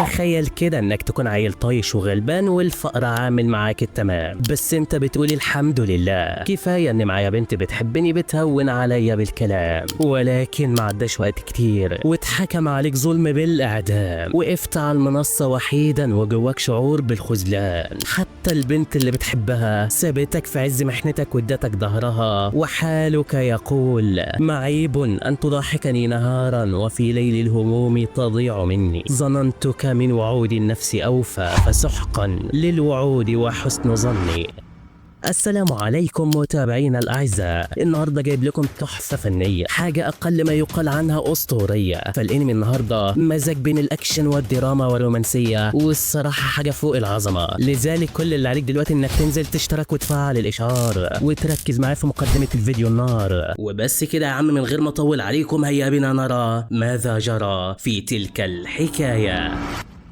تخيل كده انك تكون عيل طايش وغلبان والفقر عامل معاك التمام، بس انت بتقول الحمد لله كفايه ان معايا بنت بتحبني بتهون عليا بالكلام. ولكن ما عداش وقت كتير واتحكم عليك ظلم بالاعدام، وقفت على المنصه وحيدا وجواك شعور بالخذلان. حتى البنت اللي بتحبها سابتك في عز محنتك وادتك ظهرها، وحالك يقول معيب ان تضحكني نهارا وفي ليل الهموم تضيع مني. ظننتك من وعود النفس أوفى فسحقا للوعود وحسن ظني. السلام عليكم متابعينا الأعزاء، النهارده جايب لكم تحفة فنية، حاجة أقل ما يقال عنها أسطورية. فالأنمي النهارده مزج بين الأكشن والدراما والرومانسية، والصراحة حاجة فوق العظمة. لذلك كل اللي عليك دلوقتي إنك تنزل تشترك وتفعل الإشعار وتركز معايا في مقدمة الفيديو النار. وبس كده يا عم، من غير ما أطول عليكم هيا بنا نرى ماذا جرى في تلك الحكاية.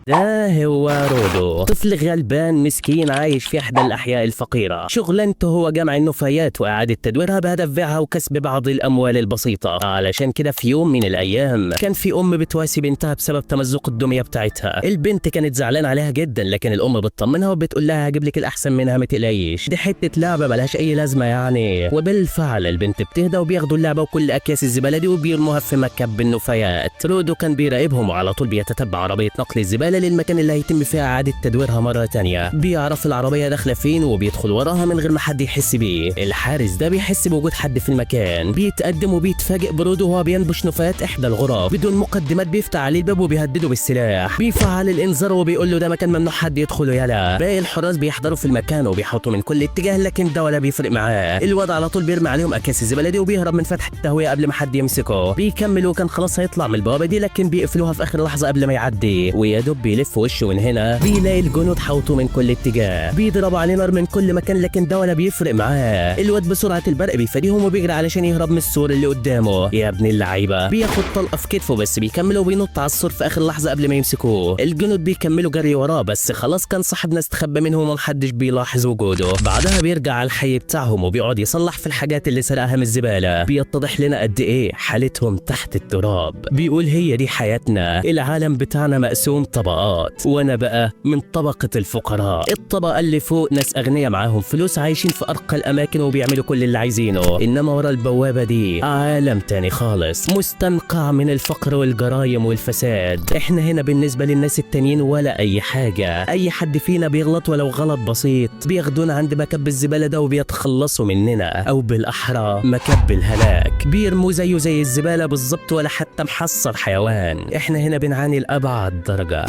ده هو رودو، طفل غلبان مسكين عايش في احدى الاحياء الفقيره. شغلانته هو جمع النفايات واعاده تدويرها بهدف بيعها وكسب بعض الاموال البسيطه. علشان كده في يوم من الايام كان في ام بتواسي بنتها بسبب تمزق الدميه بتاعتها. البنت كانت زعلانه عليها جدا، لكن الام بتطمنها وبتقول لها هجيب لك الاحسن منها ما تقلقيش، دي حته لعبه ملهاش اي لازمه يعني. وبالفعل البنت بتهدى وبياخدوا اللعبه وكل اكياس الزباله دي وبيرموها في مكب بالنفايات. رودو كان بيراقبهم وعلى طول بيتتبع عربيه نقل الزباله للمكان اللي هيتم فيها اعاده تدويرها مره تانية. بيعرف العربيه داخله فين وبيدخل وراها من غير ما حد يحس بيه. الحارس ده بيحس بوجود حد في المكان، بيتقدم وبيتفاجئ برودو وهو بينبش نفايات احدى الغرف. بدون مقدمات بيفتح عليه الباب وبيهدده بالسلاح، بيفعل الانذار وبيقول له ده مكان ممنوع حد يدخله يلا. باقي الحراس بيحضروا في المكان وبيحوطوا من كل اتجاه، لكن ده ولا بيفرق معاه. الواد على طول بيرمي عليهم اكياس الزباله دي وبيهرب من فتحه التهويه قبل ما حد يمسكه. بيكمل وكان خلاص هيطلع من البوابه دي، لكن بيقفلوها في اخر لحظه قبل ما يعدي. ويا دوب بيلف وشه من هنا بيلاقي الجنود حوطوا من كل اتجاه، بيضربوا عليه نار من كل مكان، لكن ده ولا بيفرق معاه. الواد بسرعه البرق بيفاديهم وبيجري علشان يهرب من السور اللي قدامه. يا ابن اللعيبه، بياخد طلقه في كتفه بس بيكمل وبينط على السور في اخر لحظه قبل ما يمسكوه. الجنود بيكملوا جري وراه، بس خلاص كان صاحبنا استخبى منهم ومحدش بيلاحظ وجوده. بعدها بيرجع على الحي بتاعهم وبيقعد يصلح في الحاجات اللي سرقها من الزباله. بيتضح لنا قد ايه حالتهم تحت التراب. بيقول هي دي حياتنا، العالم بتاعنا مقسوم طبقات، وانا بقى من طبقة الفقراء. الطبقة اللي فوق ناس أغنياء معاهم فلوس عايشين في أرقى الأماكن وبيعملوا كل اللي عايزينه، إنما ورا البوابة دي عالم تاني خالص مستنقع من الفقر والجرايم والفساد. إحنا هنا بالنسبة للناس التانيين ولا أي حاجة. أي حد فينا بيغلط ولو غلط بسيط بياخدونا عند مكب الزبالة ده وبيتخلصوا مننا، أو بالأحرى مكب الهلاك. بيرموا زيه زي الزبالة بالظبط ولا حتى محصل حيوان. إحنا هنا بنعاني لأبعد درجة.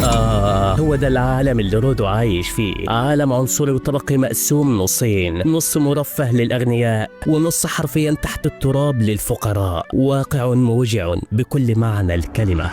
هو ده العالم اللي رودو عايش فيه، عالم عنصري وطبقي مقسوم نصين، نص مرفه للأغنياء ونص حرفيا تحت التراب للفقراء. واقع موجع بكل معنى الكلمة.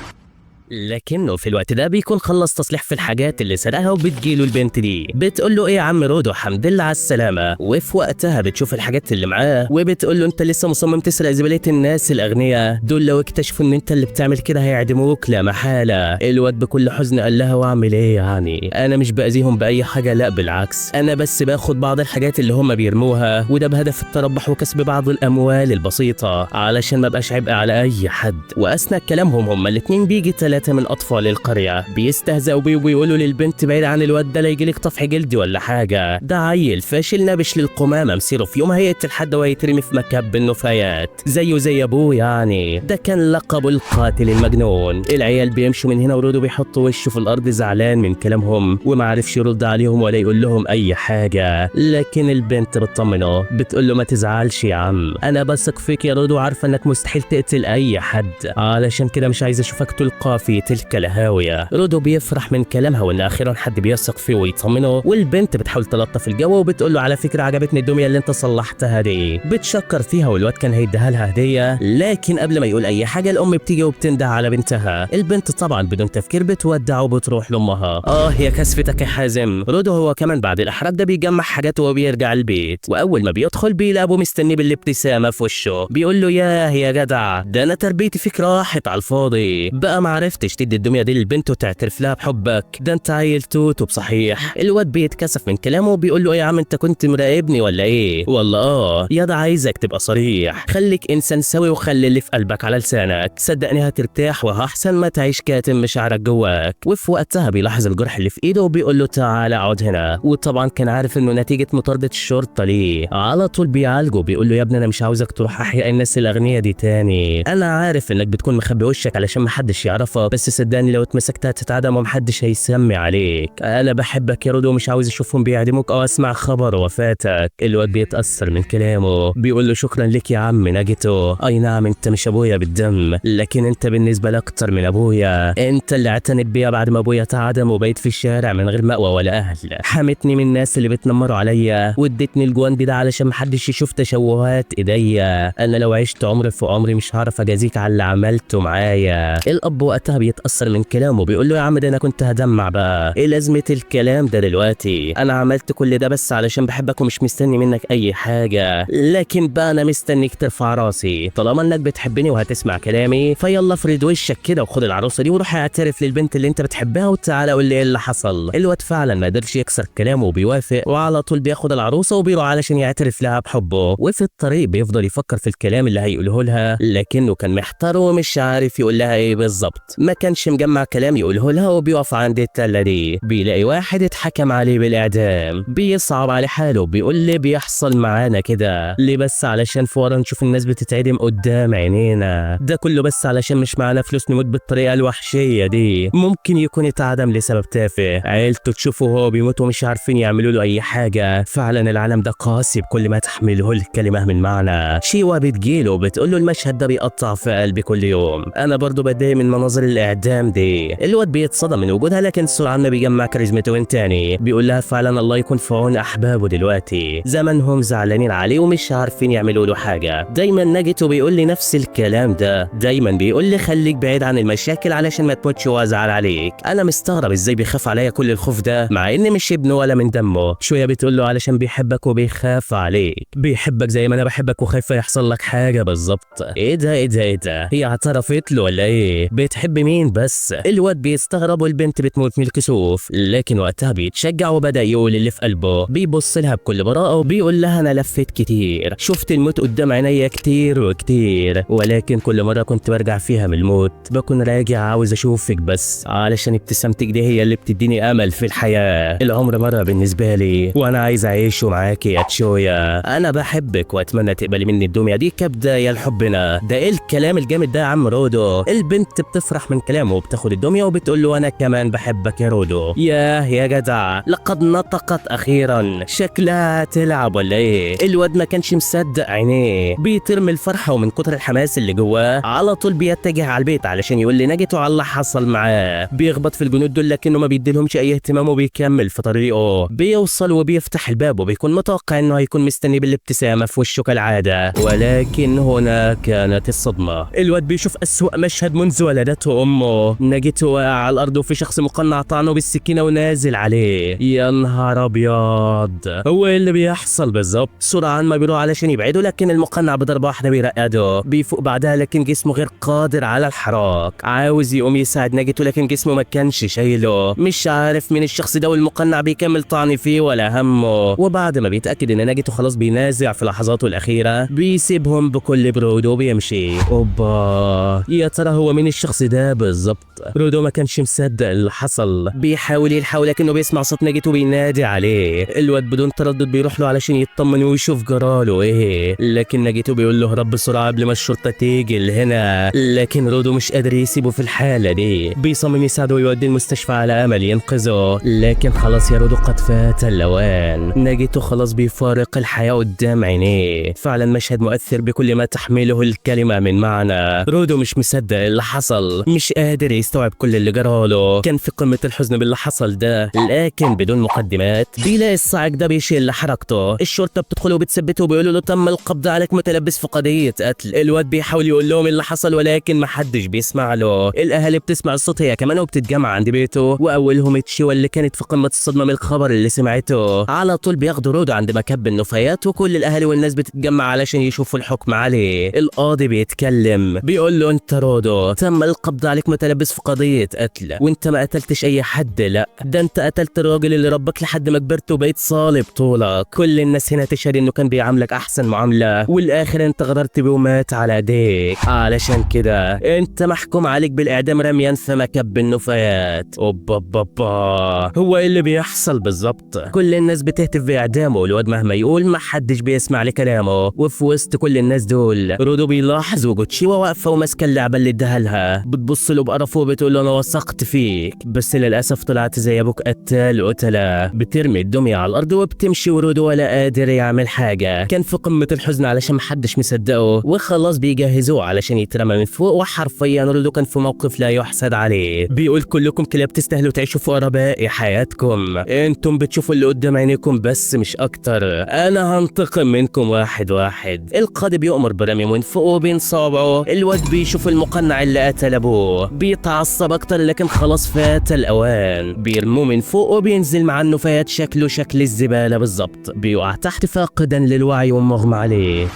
لكنه في الوقت ده بيكون خلص تصليح في الحاجات اللي سرقها، وبتجيله البنت دي بتقول له ايه يا عم رودو الحمد لله على السلامه. وفي وقتها بتشوف الحاجات اللي معاه وبتقول له انت لسه مصمم تسرق زباله الناس الاغنياء دول؟ لو اكتشفوا ان انت اللي بتعمل كده هيعدموك لا محاله. الواد بكل حزن قال لها واعمل ايه يعني، انا مش باذيهم باي حاجه، لا بالعكس انا بس باخد بعض الحاجات اللي هم بيرموها، وده بهدف التربح وكسب بعض الاموال البسيطه علشان ما بقاش عبء على اي حد. واثناء كلامهم هما الاثنين بيجي من اطفال القريه بيستهزئوا بيه وبيقولوا للبنت بعيد عن الواد ده لا يجيلك طفح جلدي ولا حاجه، ده عيل فاشل نابش للقمامه مصيره في يوم هيقتل حد ويترمي في مكب النفايات زيه زي ابوه يعني. ده كان لقبه القاتل المجنون. العيال بيمشوا من هنا ورودو بيحط وشه في الارض زعلان من كلامهم وما عرفش يرد عليهم ولا يقول لهم اي حاجه. لكن البنت بتطمنه بتقول له ما تزعلش يا عم، انا بثق فيك يا رودو، عارفه انك مستحيل تقتل اي حد، علشان كده مش عايز اشوفك تلقى في تلك الهاويه. رودو بيفرح من كلامها وان اخيرا حد بيثق فيه ويطمنه. والبنت بتحاول تلطف الجو وبتقول له على فكره عجبتني الدميه اللي انت صلحتها دي. بتشكر فيها والواد كان هيديها لها هديه، لكن قبل ما يقول اي حاجه الام بتيجي وبتنده على بنتها. البنت طبعا بدون تفكير بتودع وبتروح لامها. يا كسفتك يا حازم. رودو هو كمان بعد الاحراج ده بيجمع حاجاته وبيرجع البيت، واول ما بيدخل بيلاقي ابوه مستني بالابتسامه في وشه. بيقول له يا جدع ده انا تربيتي فيك راحت على الفاضي، بقى ما عرفتش عرفتش تدي الدميه دي للبنت وتعترف لها بحبك؟ ده انت عيل توتو بصحيح. الواد بيتكسف من كلامه وبيقول له ايه يا عم انت كنت مراقبني ولا ايه؟ والله يا ده عايزك تبقى صريح، خليك انسان سوي وخلي اللي في قلبك على لسانك، صدقني هترتاح وهحسن ما تعيش كاتم مشاعرك جواك. وفي وقتها بيلاحظ الجرح اللي في ايده وبيقول له تعالى اقعد هنا، وطبعا كان عارف انه نتيجه مطارده الشرطه ليه. على طول بيعالجه، بيقول له يا ابني انا مش عاوزك تروح احياء الناس الاغنياء دي تاني، انا عارف انك بتكون مخبي وشك علشان محدش يعرفك، بس صدقني لو اتمسكت هتتعدم ومحدش هيسمي عليك. انا بحبك يا رودو ومش عاوز اشوفهم بيعدموك او اسمع خبر وفاتك. الواد بيتاثر من كلامه، بيقول له شكرا لك يا عم ناجيتو، اي نعم انت مش ابويا بالدم، لكن انت بالنسبه لي اكتر من ابويا، انت اللي اعتنت بيا بعد ما ابويا تعدم وبقيت في الشارع من غير مأوى ولا اهل، حمتني من الناس اللي بتنمروا عليا وادتني الجواندي ده علشان محدش يشوف تشوهات ايديا، انا لو عشت عمري في عمري مش هعرف اجازيك على اللي عملته معايا. الاب وقتها بيتاثر من كلامه، بيقول له يا عم ده انا كنت هدمع بقى، ايه لازمه الكلام ده دلوقتي؟ انا عملت كل ده بس علشان بحبك ومش مستني منك اي حاجه، لكن بقى انا مستنيك ترفع راسي، طالما انك بتحبني وهتسمع كلامي فيلا افرد وشك كده وخد العروسه دي وروح اعترف للبنت اللي انت بتحبها وتعالى قول لي ايه اللي حصل. الواد فعلا ما قدرش يكسر كلامه وبيوافق، وعلى طول بياخد العروسه وبيروح علشان يعترف لها بحبه. وفي الطريق بيفضل يفكر في الكلام اللي هيقوله لها، لكنه كان محتار ومش عارف يقول لها ايه بالظبط، ما كانش مجمع كلام يقوله لها. وبيقف عند التله دي بيلاقي واحد اتحكم عليه بالاعدام، بيصعب عليه حاله، بيقول لي بيحصل معانا كده ليه بس علشان في ورا نشوف الناس بتتعدم قدام عينينا، ده كله بس علشان مش معانا فلوس نموت بالطريقه الوحشيه دي، ممكن يكون اتعدم لسبب تافه، عيلته تشوفه وهو بيموت ومش عارفين يعملوا له اي حاجه. فعلا العالم ده قاسي بكل ما تحمله الكلمه من معنى. شيوا بتجيله بتقول له المشهد ده بيقطع في قلبي كل يوم، انا برضو بتضايق من مناظر الاعدام دي. الواد بيتصدم من وجودها، لكن سرعان بيجمع كاريزمته من تاني، بيقول لها فعلا الله يكون في عون احبابه دلوقتي، زمانهم زعلانين عليه ومش عارفين يعملوا له حاجه. دايما ناجيتو بيقول لي نفس الكلام ده، دايما بيقول لي خليك بعيد عن المشاكل علشان ما تموتش وازعل عليك. انا مستغرب ازاي بيخاف عليا كل الخوف ده مع اني مش ابنه ولا من دمه. شويه بتقول له علشان بيحبك وبيخاف عليك، بيحبك زي ما انا بحبك وخايفه يحصل لك حاجه بالظبط. ايه ده ايه ده ايه ده، هي اعترفت له ولا ايه؟ بتحب مين بس؟ الواد بيستغرب والبنت بتموت من الكسوف، لكن وقتها بيتشجع وبدا يقول اللي في قلبه، بيبص لها بكل براءه وبيقول لها انا لفيت كتير، شفت الموت قدام عينيا كتير وكتير، ولكن كل مره كنت برجع فيها من الموت بكون راجع عاوز اشوفك بس علشان ابتسامتك دي هي اللي بتديني امل في الحياه. العمر مره بالنسبه لي وانا عايز اعيشه معاكي يا تشويا، انا بحبك واتمنى تقبلي مني الدنيا دي كبدايه لحبنا. ده ايه الكلام الجامد ده يا عم رودو؟ البنت بتفرح من كلامه وبتاخد الدميه وبتقول له انا كمان بحبك يا رودو. ياه يا جدع لقد نطقت اخيرا، شكلها تلعب ولا ايه؟ الواد ما كانش مصدق عينيه، بيطير من الفرحه ومن كتر الحماس اللي جواه على طول بيتجه على البيت علشان يقول لناجيتو على اللي حصل معاه. بيخبط في الجنود دول لكنه ما بيديلهمش اي اهتمام وبيكمل في طريقه. بيوصل وبيفتح الباب وبيكون متوقع انه هيكون مستني بالابتسامه في وشه كالعاده، ولكن هنا كانت الصدمه. الواد بيشوف اسوأ مشهد منذ ولدته امه، ناجيتو واقع على الارض وفي شخص مقنع طعنه بالسكينه ونازل عليه. يا نهار ابيض، هو ايه اللي بيحصل بالظبط؟ سرعان ما بيروح علشان يبعده، لكن المقنع بضربه واحده بيرقده، بيفوق بعدها لكن جسمه غير قادر على الحراك، عاوز يقوم يساعد ناجيتو لكن جسمه ما كانش شايله، مش عارف مين الشخص ده والمقنع بيكمل طعن فيه ولا همه. وبعد ما بيتاكد ان ناجيتو خلاص بينازع في لحظاته الاخيره بيسيبهم بكل برود وبيمشي. اوبا، يا ترى هو مين الشخص ده بالظبط؟ رودو ما كانش مصدق اللي حصل، بيحاول يلحق لكنه بيسمع صوت ناجيتو بينادي عليه. الواد بدون تردد بيروح له علشان يطمن ويشوف جراله ايه، لكن ناجيتو بيقول له هرب بسرعه قبل ما الشرطه تيجي لهنا، لكن رودو مش قادر يسيبه في الحاله دي، بيصمم يساعده ويوديه المستشفى على امل ينقذه، لكن خلاص يا رودو قد فات الاوان، ناجيتو خلاص بيفارق الحياه قدام عينيه. فعلا مشهد مؤثر بكل ما تحمله الكلمه من معنى. رودو مش مصدق اللي حصل، مش قادر يستوعب كل اللي جراله، كان في قمه الحزن باللي حصل ده. لكن بدون مقدمات بيلاقي الصاعق ده بيشيل حركته، الشرطه بتدخل وبتثبته وبيقولوا له تم القبض عليك متلبس في قضيه قتل. الواد بيحاول يقول لهم اللي حصل ولكن محدش بيسمع له. الاهالي بتسمع الصوت هي كمان وبتتجمع عند بيته، واولهم تشيوا اللي كانت في قمه الصدمه من الخبر اللي سمعته. على طول بياخدوا رودو عند مكب النفايات وكل الاهالي والناس بتتجمع علشان يشوفوا الحكم عليه. القاضي بيتكلم بيقول له انت رودو تم القبض يطلع عليك متلبس في قضيه قتل وانت ما قتلتش اي حد. لا ده انت قتلت الراجل اللي ربك لحد ما كبرت وبقيت صالب طولك. كل الناس هنا تشهد انه كان بيعاملك احسن معامله، والاخر انت غدرت بيه ومات على ايديك. علشان كده انت محكوم عليك بالاعدام رميا في مكب النفايات. اوبا هو ايه اللي بيحصل بالظبط؟ كل الناس بتهتف باعدامه، والواد مهما يقول ما حدش بيسمع لكلامه. وفي وسط كل الناس دول رودو بيلاحظ وجود شيوا واقفه وماسكه اللعبه اللي اداها لها، بتبص له بقرف وبتقول له انا وثقت فيك، بس للاسف طلعت زي ابوك قتال قتله. بترمي الدميه على الارض وبتمشي، ورودو ولا قادر يعمل حاجه. كان في قمه الحزن علشان محدش مصدقه، وخلاص بيجهزوه علشان يترمى من فوق. وحرفيا رودو كان في موقف لا يحسد عليه. بيقول كلكم كلاب تستاهلوا تعيشوا في باقي حياتكم، انتم بتشوفوا اللي قدام عينيكم بس مش اكتر. انا هنتقم منكم واحد واحد. القاضي بيؤمر برمي من فوق وبين صابعه. الواد بيشوف المقنع اللي قتل ابوه، بيتعصب اكتر لكن خلاص فات الاوان. بيرموه من فوق وبينزل مع النفايات شكله شكل الزباله بالظبط. بيقع تحت فاقدا للوعي ومغمى عليه.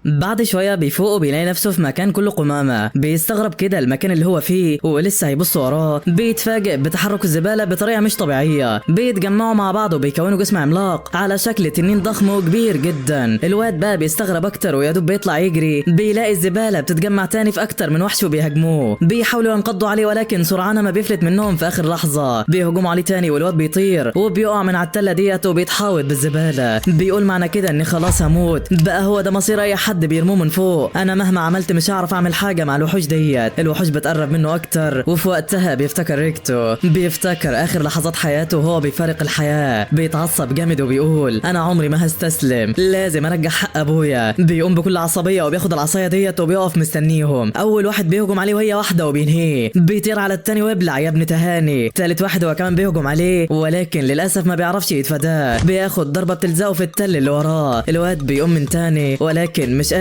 بعد شويه بيفوق وبيلاقي نفسه في مكان كله قمامه. بيستغرب كده المكان اللي هو فيه ولسه هيبص وراه. بيتفاجئ بتحرك الزباله بطريقه مش طبيعيه. بيتجمعوا مع بعض وبيكونوا جسم عملاق على شكل تنين ضخم وكبير جدا. الواد بقى بيستغرب اكتر ويادوب بيطلع يجري. بيلاقي الزباله بتتجمع تاني في اكتر من وحش وبيهاجموه. بيحاولوا ينقضوا عليه ولكن سرعان ما بيفلت منهم في اخر لحظه. بيهجموا عليه تاني والواد بيطير وبيقع من على التله ديت وبيتحاوط بالزباله. بيقول معنى كده اني خلاص هموت بقى، هو ده مصير اي حد بيرموه من فوق. انا مهما عملت مش هعرف اعمل حاجه مع الوحوش ديت. الوحوش بتقرب منه اكتر، وفي وقتها بيفتكر ريكتو. بيفتكر اخر لحظات حياته وهو بيفارق الحياه. بيتعصب جامد وبيقول انا عمري ما هستسلم، لازم ارجع حق ابويا. بيقوم بكل عصبيه وبياخد العصايه ديت وبيقف مستنيهم. اول واحد بيهجم عليه وهي واحده وبينهيه. بيطير على التاني ويبلع يا ابن تهاني. تالت واحد هو كمان بيهجم عليه ولكن للاسف ما بيعرفش يتفاداه. بياخد ضربه بتلزقه في التل اللي وراه. الواد بيقوم من تاني ولكن مش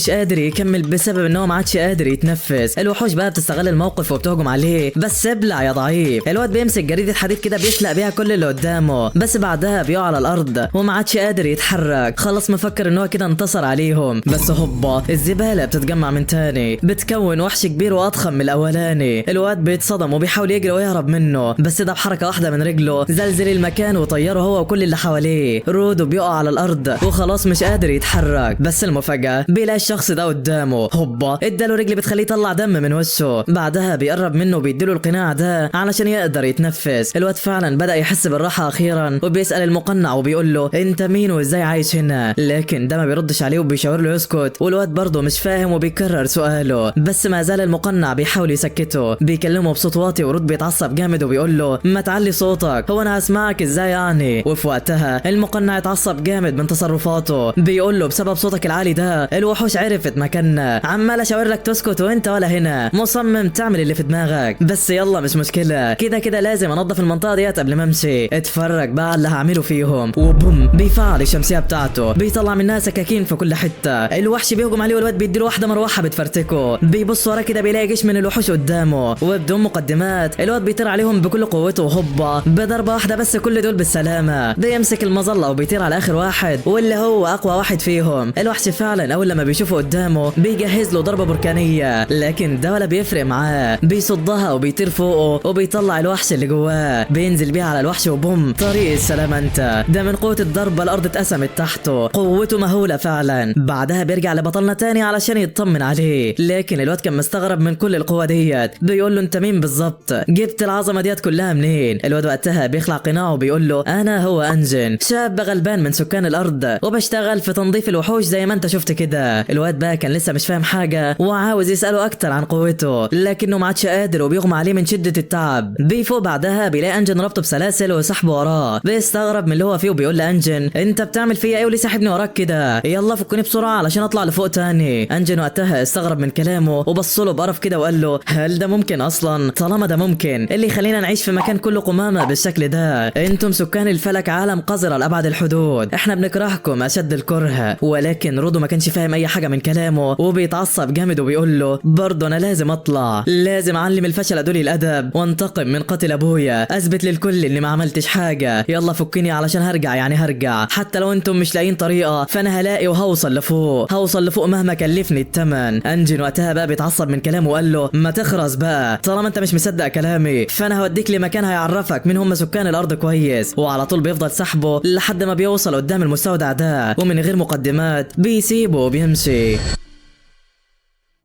قادر يكمل بسبب ان هو ما عادش قادر يتنفس. الوحوش بقى بتستغل الموقف وبتهجم عليه، بس ابلع يا ضعيف. الواد بيمسك جريده حديد كده بيسلق بيها كل اللي قدامه، بس بعدها بيقع على الارض وما عادش قادر يتحرك. خلاص مفكر ان هو كده انتصر عليهم، بس هوبا الزباله بتتجمع من تاني بتكون وحش كبير واضخم من الاولاني. الواد بيتصدم وبيحاول يجري ويهرب منه، بس ده بحركه واحده من رجله زلزل المكان وطيره هو وكل اللي حواليه. رودو بيقع على الارض وخلاص مش قادر يتحرك، بس المفاجاه بيلاقي الشخص ده قدامه. هوبا اداله رجل بتخليه يطلع دم من وشه. بعدها بيقرب منه وبيديله القناع ده علشان يقدر يتنفس. الواد فعلا بدأ يحس بالراحه اخيرا وبيسأل المقنع وبيقول له انت مين وازاي عايش هنا، لكن ده ما بيردش عليه وبيشاور له يسكت. والواد برضه مش فاهم وبيكرر سؤاله، بس ما زال المقنع بيحاول يسكته. بيكلمه بصوت واطي ورود بيتعصب جامد وبيقول له ما تعلي صوتك، هو انا هسمعك ازاي يعني؟ وفي وقتها المقنع اتعصب جامد من تصرفاته. بيقول له بسبب صوتك العالي ده الوحوش عرفت مكاننا، عمال اشاور لك تسكت وانت ولا هنا مصمم تعمل اللي في دماغك. بس يلا مش مشكله، كده لازم انضف المنطقه ديت قبل ما امشي. اتفرج بقى على اللي هعمله فيهم. وبوم بيفعل الشمسيه بتاعته، بيطلع منها سكاكين في كل حته. الوحش بيهجم عليه والواد بيديله واحده مروحه بتفرتكه. بيبص وراه كده بيلاقي جيش من الوحوش قدامه، وبدون مقدمات الواد بيطير عليهم بكل قوته. وهوبا بضربه واحده بس كل دول بالسلامه. بيمسك المظله وبيطير على اخر واحد واللي هو اقوى واحد فيهم. الوحش فعلا اول لما بيشوفه قدامه بيجهز له ضربه بركانيه، لكن ده ولا بيفرق معاه. بيصدها وبيطير فوقه وبيطلع الوحش اللي جواه. بينزل بيها على الوحش وبوم طريق السلام. انت ده من قوه الضربه الارض اتقسمت تحته، قوته مهوله فعلا. بعدها بيرجع لبطلنا تاني علشان يطمن عليه، لكن الواد كان مستغرب من كل القوه ديت. بيقول له انت مين بالظبط؟ جبت العظمه ديت كلها منين؟ الواد وقتها بيخلع قناعه وبيقول له انا هو انجن، شاب غلبان من سكان الارض وبشتغل في تنظيف الوحوش زي ما انت شفت كده. الواد بقى كان لسه مش فاهم حاجه وعاوز يساله اكتر عن قوته، لكنه ما عادش قادر وبيغمى عليه من شده التعب. بيفوق بعدها بيلاقي انجن ربطه بسلاسل وسحبه وراه. بيستغرب من اللي هو فيه وبيقول لانجن انت بتعمل فيا ايه وليه ساحبني وراك كده؟ يلا فكني بسرعه علشان اطلع لفوق تاني. انجن وقتها استغرب من كلامه وبص له بقرف كده وقال له هل ده ممكن اصلا؟ طالما ده ممكن اللي يخلينا نعيش في مكان كله قمامه بالشكل ده؟ انتم سكان الفلك عالم قذره لابعد الحدود، احنا بنكرهكم اشد الكره، ولكن رودو ما كانش فاهم اي حاجه من كلامه وبيتعصب جامد وبيقول له برضه انا لازم اطلع، لازم اعلم الفشل دول الادب وانتقم من قتل ابويا، اثبت للكل اني ما عملتش حاجه، يلا فكني علشان هرجع، يعني هرجع حتى لو انتم مش لاقيين طريقه فانا هلاقي وهوصل لفوق، هوصل لفوق مهما كلفني الثمن. انجن وقتها بقى بيتعصب من كلامه وقال له ما تخرس بقى، طالما انت مش مصدق كلامي فانا هوديك لمكان هيعرفك مين هم سكان الارض كويس. وعلى طول بيفضل سحبه لحد ما بيوصل قدام المستودع ده ومن غير مقدمات بيسيبه وبيمشي.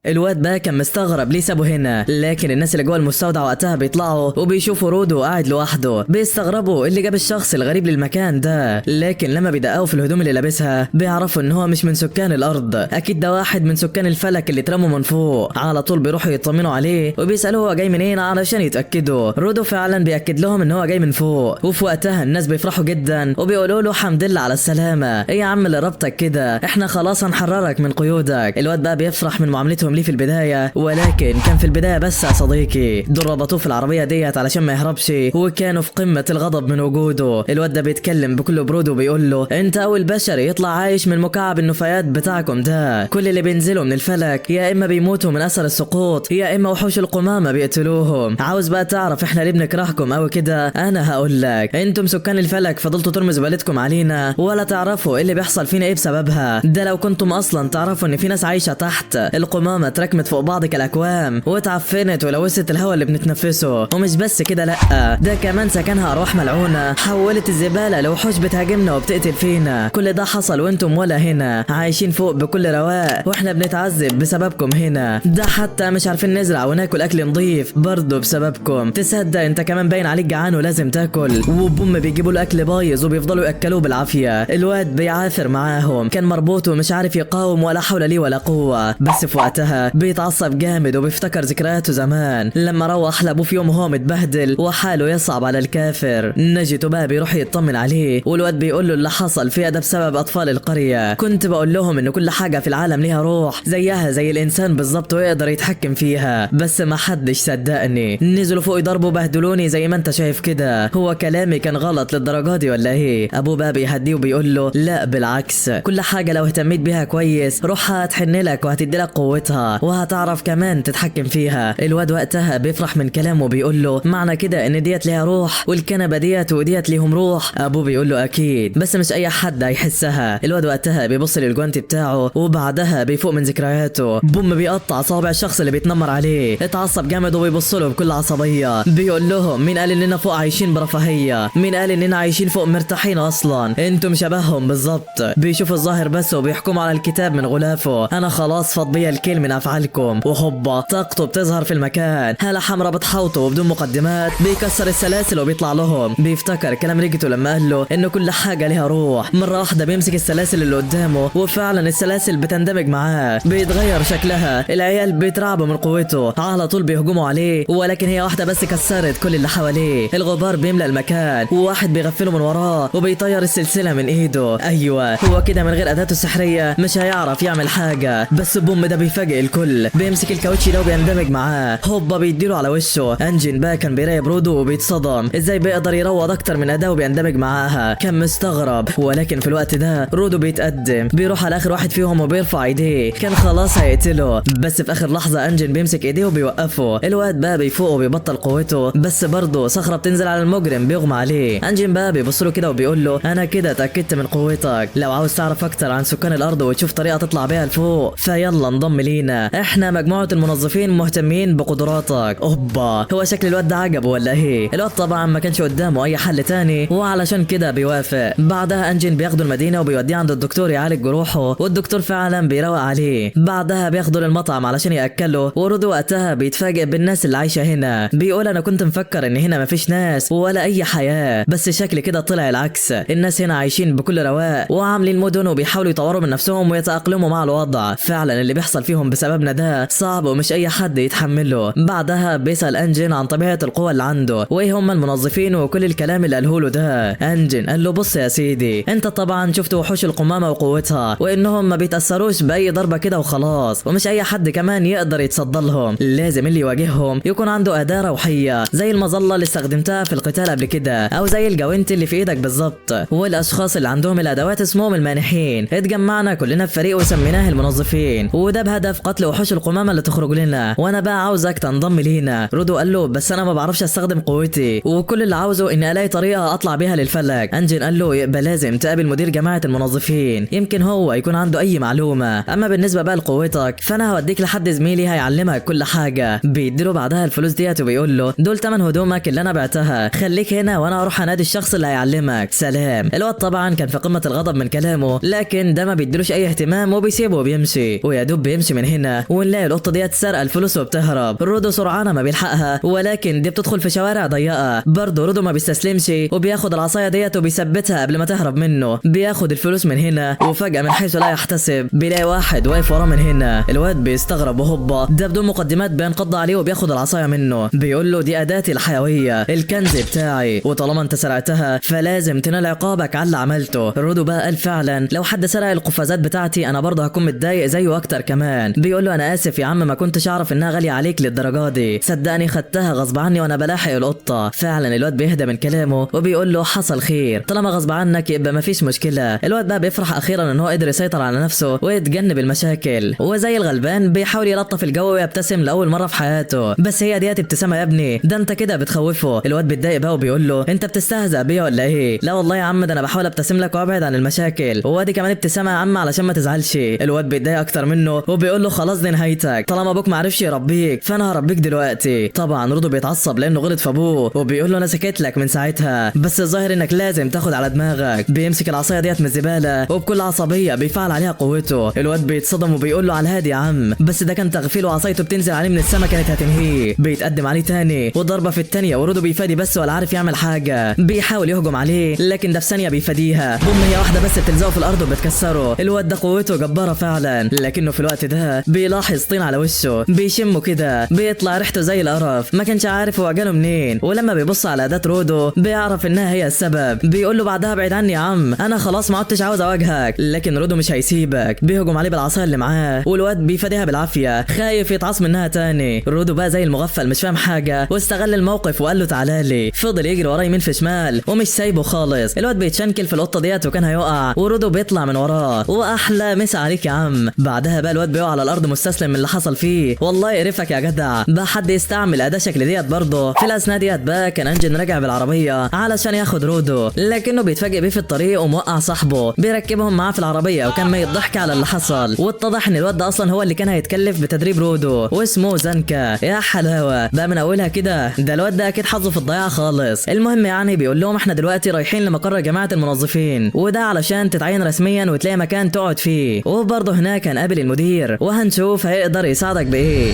الواد بقى كان مستغرب ليه سابه هنا، لكن الناس اللي جوه المستودع وقتها بيطلعوا وبيشوفوا رودو قاعد لوحده، بيستغربوا اللي جاب الشخص الغريب للمكان ده، لكن لما بيدققوا في الهدوم اللي لابسها بيعرفوا ان هو مش من سكان الارض، اكيد ده واحد من سكان الفلك اللي اترموا من فوق. على طول بيروحوا يطمنوا عليه وبيسالوه هو جاي منين علشان يتاكدوا. رودو فعلا بياكد لهم ان هو جاي من فوق، وفي وقتها الناس بيفرحوا جدا وبيقولوا له حمد لله على السلامه، ايه يا عم اللي ربطك كده، احنا خلاص هنحررك من قيودك. الواد بقى بيفرح من معاملتهم ليه في البدايه، ولكن كان في البدايه بس يا صديقي، دول ربطوه في العربيه ديت علشان ما يهربش وكانوا في قمه الغضب من وجوده. الواد ده بيتكلم بكل برود وبيقول له انت اول بشري يطلع عايش من مكعب النفايات بتاعكم ده، كل اللي بينزلوا من الفلك يا اما بيموتوا من اثر السقوط يا اما وحوش القمامه بيقتلوهم. عاوز بقى تعرف احنا ليه بنكرهكم قوي كده؟ انا هقول لك، انتم سكان الفلك فضلتوا ترموا زبالتكم علينا ولا تعرفوا ايه اللي بيحصل فينا ايه بسببها، ده لو كنتم اصلا تعرفوا ان في ناس عايشه تحت القمامه اتركمت فوق بعض كالاكوام واتعفنت ولوثت الهواء اللي بنتنفسه، ومش بس كده لا، ده كمان سكنها ارواح ملعونه حولت الزباله لوحوش بتهاجمنا وبتقتل فينا. كل ده حصل وانتم ولا هنا، عايشين فوق بكل رواق واحنا بنتعذب بسببكم هنا، ده حتى مش عارفين نزرع وناكل اكل نضيف برضه بسببكم. تصدق انت كمان باين عليك جعان ولازم تاكل، وبوم بيجيبوا له اكل بايظ وبيفضلوا ياكلوه بالعافيه. الواد بيعافر معاهم، كان مربوط ومش عارف يقاوم ولا حول ليه ولا قوه، بس في وقتها بيتعصب جامد وبيفتكر ذكرياته زمان لما روح لابوه في يوم وهو متبهدل وحاله يصعب على الكافر. نجيته بقى بيروح يطمن عليه والواد بيقول له اللي حصل فيها ده بسبب اطفال القريه، كنت بقول لهم ان كل حاجه في العالم ليها روح زيها زي الانسان بالظبط ويقدر يتحكم فيها، بس ما حدش صدقني، نزلوا فوق يضربوا بهدلوني زي ما انت شايف كده، هو كلامي كان غلط للدرجه دي ولا ايه؟ ابوه بقى بيهديه وبيقول له لا بالعكس، كل حاجه لو اهتميت بيها كويس روحها هتحن لك وهتدي لك قوتها وهتعرف كمان تتحكم فيها. الواد وقتها بيفرح من كلامه وبيقول له معنى كده ان ديت ليها روح والكنبه ديت وديت ليهم روح؟ ابوه بيقول له اكيد بس مش اي حد هيحسها. الواد وقتها بيبص للجوانتي بتاعه وبعدها بيفوق من ذكرياته، بوم بيقطع صابع الشخص اللي بيتنمر عليه، اتعصب جامد وبيبص له بكل عصبيه، بيقول لهم مين قال اننا فوق عايشين برفاهيه؟ مين قال اننا عايشين فوق مرتاحين اصلا؟ انتم شبههم بالظبط، بيشوفوا الظاهر بس وبيحكموا على الكتاب من غلافه. انا خلاص فاض بيا الكيل من افعالكم. وهوبا طاقته بتظهر في المكان، هالة حمرا بتحوطه وبدون مقدمات بيكسر السلاسل وبيطلع لهم. بيفتكر كلام ريجيتو لما قال له انه كل حاجه ليها روح، مره واحده بيمسك السلاسل اللي قدامه وفعلا السلاسل بتندمج معاه، بيتغير شكلها، العيال بيترعبوا من قوته، على طول بيهجموا عليه، ولكن هي واحده بس كسرت كل اللي حواليه، الغبار بيملى المكان وواحد بيغفله من وراه وبيطير السلسله من ايده. ايوه هو كده من غير اداته السحريه مش هيعرف يعمل حاجه، بس بوم ده بيفاجئ الكل، بيمسك الكاوتشي ده وبيندمج معاه، هوبا بيديله على وشه. انجن بقى كان بيراقب رودو وبيتصدم ازاي بيقدر يروض اكتر من اداه وبيندمج معاها، كان مستغرب. ولكن في الوقت ده رودو بيتقدم، بيروح على اخر واحد فيهم وبيرفع ايديه، كان خلاص هيقتله، بس في اخر لحظه انجن بيمسك ايديه وبيوقفه. الواد بقى بيفوق وبيبطل قوته، بس برضه صخره بتنزل على المجرم بيغمى عليه. انجن بقى بيبص له كده وبيقول له انا كده اتاكدت من قوتك، لو عاوز تعرف اكتر عن سكان الارض وتشوف طريقه تطلع بيها لفوق فيلا انضم لينا، احنا مجموعه المنظفين مهتمين بقدراتك. اوبا هو شكل الواد ده عجبه ولا ايه؟ الواد طبعا ما كانش قدامه اي حل تاني وعلشان كده بيوافق. بعدها انجن بياخده المدينه وبيوديه عند الدكتور يعالج جروحه، والدكتور فعلا بيروق عليه. بعدها بياخده للمطعم علشان ياكله، ورودو وقتها بيتفاجئ بالناس اللي عايشه هنا، بيقول انا كنت مفكر ان هنا مفيش ناس ولا اي حياه، بس شكل كده طلع العكس، الناس هنا عايشين بكل رواق وعاملين مدن وبيحاولوا يطوروا من نفسهم ويتاقلموا مع الوضع، فعلا اللي بيحصل فيهم بسببنا ده صعب ومش اي حد يتحمله. بعدها بيسأل انجن عن طبيعة القوة اللي عنده وايه هم المنظفين وكل الكلام اللي قاله له ده. انجن قال له بص يا سيدي، انت طبعا شفت وحوش القمامة وقوتها وانهم ما بيتأثروش باي ضربة كده وخلاص، ومش اي حد كمان يقدر يتصدى لهم، لازم اللي يواجههم يكون عنده أداة روحية زي المظلة اللي استخدمتها في القتال قبل كده او زي الجوانت اللي في ايدك بالظبط. والاشخاص اللي عندهم الادوات اسمهم المانحين. اتجمعنا كلنا في فريق وسميناه المنظفين، وده بهدف قتل وحوش القمامة اللي تخرج لنا، وانا بقى عاوزك تنضم لينا. رودو قال له بس انا ما بعرفش استخدم قوتي، وكل اللي عاوزه اني الاقي طريقة اطلع بيها للفلك. انجن قال له يبقى لازم تقابل مدير جماعة المنظفين، يمكن هو يكون عنده اي معلومة. اما بالنسبة بقى لقوتك فانا هوديك لحد زميلي هيعلمك كل حاجة. بيديله بعدها الفلوس ديت وبيقول له دول تمن هدومك اللي انا بعتها، خليك هنا وانا هروح انادي الشخص اللي هيعلمك، سلام. الواد طبعا كان في قمة الغضب من كلامه، لكن ده ما بيديلوش اي اهتمام وبيسيبه وبيمشي. ويا دوب بيمشي من هنا ونلاقي القطة ديت سرقة الفلوس وبتهرب. رودو سرعانة ما بيلحقها، ولكن دي بتدخل في شوارع ضيقة. برضه رودو ما بيستسلمش وبياخد العصاية ديت وبيثبتها قبل ما تهرب منه. بياخد الفلوس من هنا، وفجأة من حيث لا يحتسب بيلاقي واحد واقف وراه من هنا. الواد بيستغرب وهوبا ده بدون مقدمات بينقض عليه وبياخد العصاية منه. بيقول له دي أداتي الحيوية، الكنز بتاعي، وطالما انت سرقتها فلازم تنال عقابك على اللي عملته. رودو بقى قال فعلا لو حد سرق القفازات بتاعتي انا برضه هكون متضايق زيه اكتر كمان. بيقول له انا اسف يا عم، ما كنتش اعرف انها غالية عليك للدرجة دي، صدقني خدتها غصب عني وانا بلاحق القطة. فعلا الواد بيهدى من كلامه وبيقول له حصل خير، طالما غصب عنك يبقى مفيش مشكلة. الواد بقى بيفرح اخيرا ان هو قدر يسيطر على نفسه ويتجنب المشاكل، وزي الغلبان بيحاول يلطف الجو ويبتسم لاول مرة في حياته. بس هي ديت ابتسامة يا ابني، ده انت كده بتخوفه. الواد بيتضايق بقى وبيقول له انت بتستهزأ بيا ولا ايه؟ لا والله يا عم، ده انا بحاول ابتسم لك وابعد عن المشاكل، وادي كمان ابتسامة يا عم علشان ما تزعلش. الواد بيتضايق اكتر منه وبيقول له خلاص دي نهايتك، طالما ابوك ما عرفش يربيك فانا هربيك دلوقتي. طبعا رودو بيتعصب لانه غلط في ابوه وبيقول له انا سكت لك من ساعتها، بس الظاهر انك لازم تاخد على دماغك. بيمسك العصايه ديت من الزباله وبكل عصبيه بيفعل عليها قوته. الواد بيتصدم وبيقول له على الهادي يا عم، بس ده كان تغفيل وعصايته بتنزل عليه من السما كانت هتنهيه. بيتقدم عليه تاني وضربه في التانيه ورودو بيفادي بس ولا عارف يعمل حاجه. بيحاول يهجم عليه لكن ده في ثانيه بيفاديها، بوم هي واحده بس بتلزقه في الارض وبتكسره. الواد ده قوته جباره فعلا، لكنه في الوقت ده بيلاحظ طين على وشه، بيشمه كده بيطلع ريحته زي القرف، ما كانش عارف هو جاله منين. ولما بيبص على اداه رودو بيعرف انها هي السبب. بيقول له بعدها بعيد عني يا عم، انا خلاص ما عدتش عاوز اواجهك. لكن رودو مش هيسيبك، بيهجم عليه بالعصايه اللي معاه والواد بيفاديها بالعافيه، خايف يتعص منها تاني. رودو بقى زي المغفل مش فاهم حاجه واستغل الموقف وقال له تعالى لي. فضل يجري وراه يمين في شمال ومش سايبه خالص. الواد بيتشنكل في القطه ديت وكان هيقع ورودو بيطلع من وراه، واحلى مسا عليك يا عم. بعدها بقى الواد بيقع على الارض مستسلم من اللي حصل فيه. والله يقرفك يا جدع، بقى حد يستعمل اداه شكل ديت برضه. في الاثناء ديت بقى كان انجن راجع بالعربيه علشان ياخد رودو، لكنه بيتفاجئ بيه في الطريق وموقع صاحبه. بيركبهم معاه في العربيه وكان ما يضحك على اللي حصل، واتضح ان الواد ده اصلا هو اللي كان هيتكلف بتدريب رودو واسمه زنكا. يا حلاوه بقى من اولها كده، ده الواد ده اكيد حظه في الضياع خالص. المهم يعني بيقول لهم احنا دلوقتي رايحين لمقر جماعه المنظفين، وده علشان تتعين رسميا وتلاقي مكان تقعد فيه، وبرضه هناك هنقابل المدير وهنشوف هيقدر يساعدك بايه.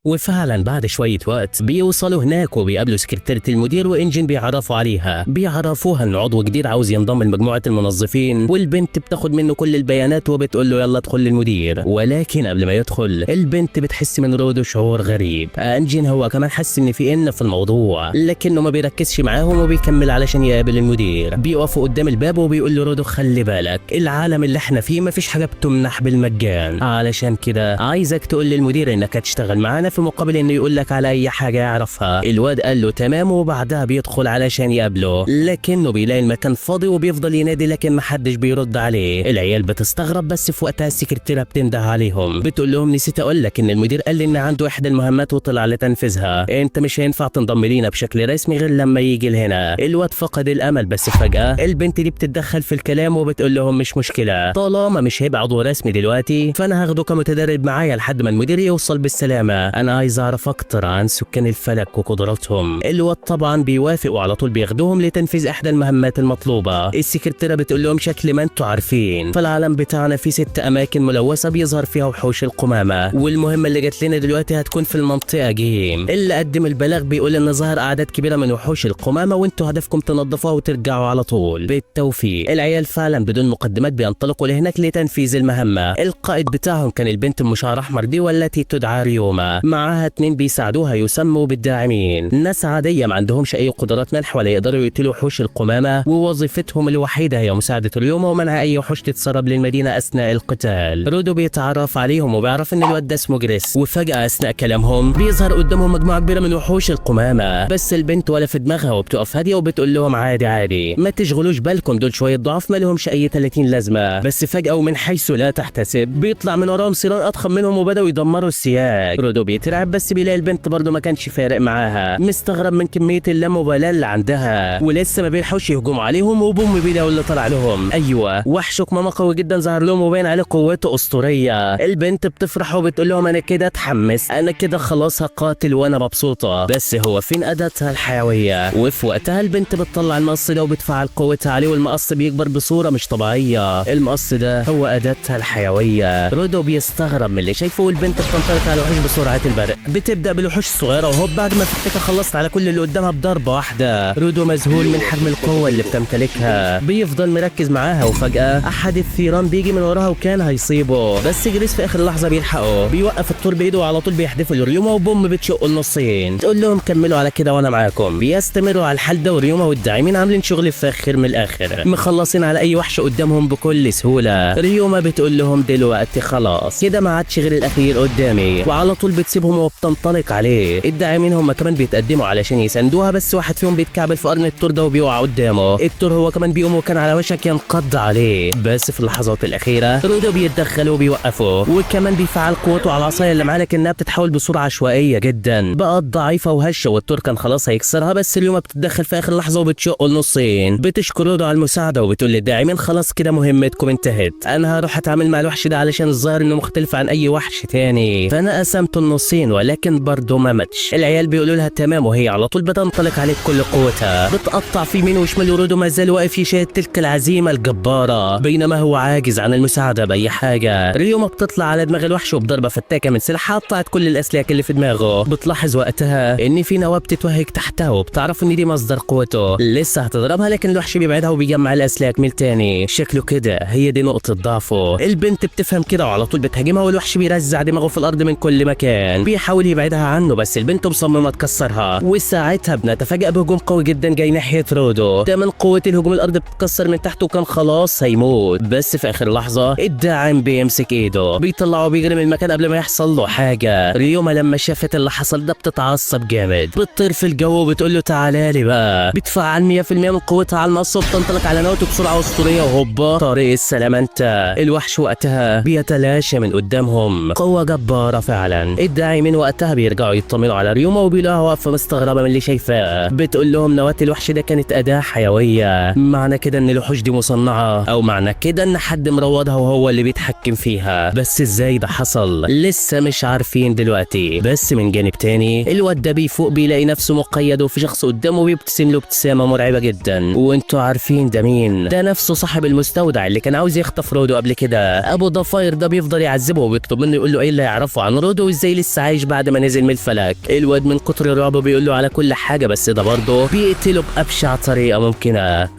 وفعلا بعد شوية وقت بيوصلوا هناك وبيقابلوا سكرتيرة المدير وانجن بيعرفوا عليها. بيعرفوها ان عضو جديد عاوز ينضم لمجموعة المنظفين، والبنت بتاخد منه كل البيانات وبتقول له يلا ادخل للمدير. ولكن قبل ما يدخل البنت بتحس من رودو شعور غريب. انجن هو كمان حس ان في الموضوع، لكنه ما بيركزش معاهم وبيكمل علشان يقابل المدير. بيقفوا قدام الباب وبيقول له رودو خلي بالك، العالم اللي احنا فيه مفيش حاجة بتمنح بالمجان، علشان كده عايزك تقول للمدير انك هتشتغل معانا في مقابل انه يقول لك على اي حاجه يعرفها. الواد قال له تمام، وبعدها بيدخل علشان يقابله، لكنه بيلاقي المكان فاضي وبيفضل ينادي لكن محدش بيرد عليه. العيال بتستغرب، بس في وقتها السكرتيره بتنده عليهم بتقول لهم نسيت اقول لك ان المدير قال لي ان عنده احدى المهمات وطلع لتنفيذها، انت مش هينفع تنضم لينا بشكل رسمي غير لما يجي لهنا. الواد فقد الامل، بس فجاه البنت دي بتتدخل في الكلام وبتقول لهم مش مشكله، طالما مش هيبقى عضو رسمي دلوقتي فانا هاخده كمتدرب معايا لحد ما المدير يوصل بالسلامه. انا عايز اعرف اكتر عن سكان الفلك وقدراتهم. الواد طبعا بيوافق وعلى طول بياخدوهم لتنفيذ احدى المهمات المطلوبه. السكرتيره بتقول لهم شكل ما انتوا عارفين فالعالم بتاعنا فيه 6 اماكن ملوثه بيظهر فيها وحوش القمامه، والمهمه اللي جات لنا دلوقتي هتكون في المنطقه جيم. اللي قدم البلاغ بيقول ان ظهر اعداد كبيره من وحوش القمامه وانتوا هدفكم تنظفوها وترجعوا على طول. بالتوفيق. العيال فعلا بدون مقدمات بينطلقوا لهناك لتنفيذ المهمه. القائد بتاعهم كان البنت ام شعر احمر دي والتي تدعى ريوما، معاها 2 بيساعدوها يسموا بالداعمين، ناس عاديه ما عندهمش اي قدرات منح ولا يقدروا يقتلوا وحوش القمامه، ووظيفتهم الوحيده هي مساعده ريوما ومنع اي وحوش تتسرب للمدينه اثناء القتال. رودو بيتعرف عليهم وبيعرف ان الواد ده اسمه جريس، وفجاه اثناء كلامهم بيظهر قدامهم مجموعه كبيره من وحوش القمامه، بس البنت ولا في دماغها وبتقف هاديه وبتقول لهم عادي عادي ما تشغلوش بالكم، دول شويه ضعاف ما لهمش اي 30 لازمه. بس فجاه ومن حيث لا تحتسب بيطلع من وراهم سيران اضخم منهم وبداوا يدمروا السياج. رودو بيترعب بس بيلاقي البنت برضه ما كانش فارق معاها، مستغرب من كميه اللامبالاه اللي عندها، ولسه ما بيلحقوش يهجموا عليهم وبوم بيلاقوا اللي طلع لهم. ايوه وحش قمامه قوي جدا ظهر لهم وباين عليه قوته اسطوريه. البنت بتفرح وبتقول لهم انا كده اتحمس، انا كده خلاص هقاتل وانا مبسوطه. بس هو فين اداتها الحيويه؟ وفي وقتها البنت بتطلع المقص ده وبتفعل قوتها عليه والمقص بيكبر بصوره مش طبيعيه. المقص ده هو اداتها الحيويه. رودو بيستغرب من اللي شايفه والبنت بتنطلق على الوحوش بسرعه البرق. بتبدا بالوحوش الصغيره وهوب بعد ما تفتكر خلصت على كل اللي قدامها بضربه واحده. رودو مذهول من حجم القوه اللي بتمتلكها، بيفضل مركز معاها وفجاه احد الثيران بيجي من وراها وكان هيصيبه، بس جريس في اخر لحظه بيلحقه، بيوقف الطور بايده وعلى طول بيحدفه لريوما وبوم بتشقه النصين. تقول لهم كملوا على كده وانا معاكم. بيستمروا على الحال ده وريوما والداعمين عاملين شغل فاخر من الاخر، مخلصين على اي وحش قدامهم بكل سهوله. ريوما بتقول لهم دلوقتي خلاص كده ما عادش غير الاخير قدامي، وعلى طول بتسيبهم وبتنطلق عليه. الداعمين هم كمان بيتقدموا علشان يساندوها، بس واحد فيهم بيتكعبل في قرن الطور ده وبيقع قدامه. الطور هو كمان بيقوم وكان على وشك ينقض عليه، بس في اللحظات الاخيره رودو بيتدخل وبيوقفه، وكمان بيفعل قوته على العصايه اللي معاه لكنها بتتحول بسرعه عشوائيه جدا، بقت ضعيفه وهشه والطور كان خلاص هيكسرها، بس اليوم بتتدخل في اخر لحظه وبتشقه النصين. بتشكر رودو على المساعده وبتقول للداعمين خلاص كده مهمتكم انتهت، انا هروح اتعامل مع الوحش ده علشان الظاهر انه مختلف عن اي وحش تاني، فانا قسمته النصين ولكن برضه ما ماتش. العيال بيقولوا لها تمام وهي على طول بتنطلق عليه بكل قوتها، بتقطع في يمين وشمال ورودو ما زال واقف يشاهد تلك العزيمه الجباره بينما هو عاجز عن المساعده باي حاجه. ريوما بتطلع على دماغ الوحش وبضربه فتاكه من سلاحها قطعت كل الاسلاك اللي في دماغه. بتلاحظ وقتها ان في نواه بتتوهج تحتها وبتعرف ان دي مصدر قوته، لسه هتضربها لكن الوحش بيبعدها وبيجمع الاسلاك من تاني. شكله كده هي دي نقطه ضعفه. البنت بتفهم كده وعلى طول بتهاجمها والوحش بيرزع دماغه في الارض من كل مكان، بيحاول يبعدها عنه بس البنت مصممه تكسرها. وساعتها بنتفاجئ بهجوم قوي جدا جاي ناحيه رودو، ده من قوه الهجوم الارض بتتكسر من تحته وكان خلاص هيموت، بس في اخر لحظه الداعم بيمسك ايده بيطلعه وبيجري من المكان قبل ما يحصل له حاجه. ريوما لما شافت اللي حصل ده بتتعصب جامد، بتطير في الجو وبتقول له تعالى لي بقى، بتفعل 100% من قوتها على المقص وبتنطلق على نوته بسرعه اسطوريه وهوبا طريق السلامه انت. الوحش وقتها بيتلاشى من قدامهم، قوه جباره فعلا. الداعمين وقتها بيرجعوا يطمنوا على ريوما وبيلاقوها واقفه مستغربه من اللي شايفاه، بتقول لهم نواه الوحش ده كانت اداه حيويه، معنى كده ان الوحوش دي مصنعه او معنى كده ان حد مروضها وهو اللي بيتحكم فيها، بس ازاي ده حصل لسه مش عارفين دلوقتي. بس من جانب تاني الواد ده بيفوق بيلاقي نفسه مقيد وفي شخص قدامه بيبتسم له ابتسامه مرعبه جدا، وانتوا عارفين ده مين؟ ده نفسه صاحب المستودع اللي كان عاوز يخطف رودو قبل كده. ابو ضفاير ده بيفضل يعذبه وبيطلب منه يقول له ايه اللي يعرفه عن رودو وازاي لسه عايش بعد ما نزل من الفلك. الواد من كتر رعبه بيقول له على كل حاجه، بس ده برضه بيقتله بابشع طريقه ممكنه.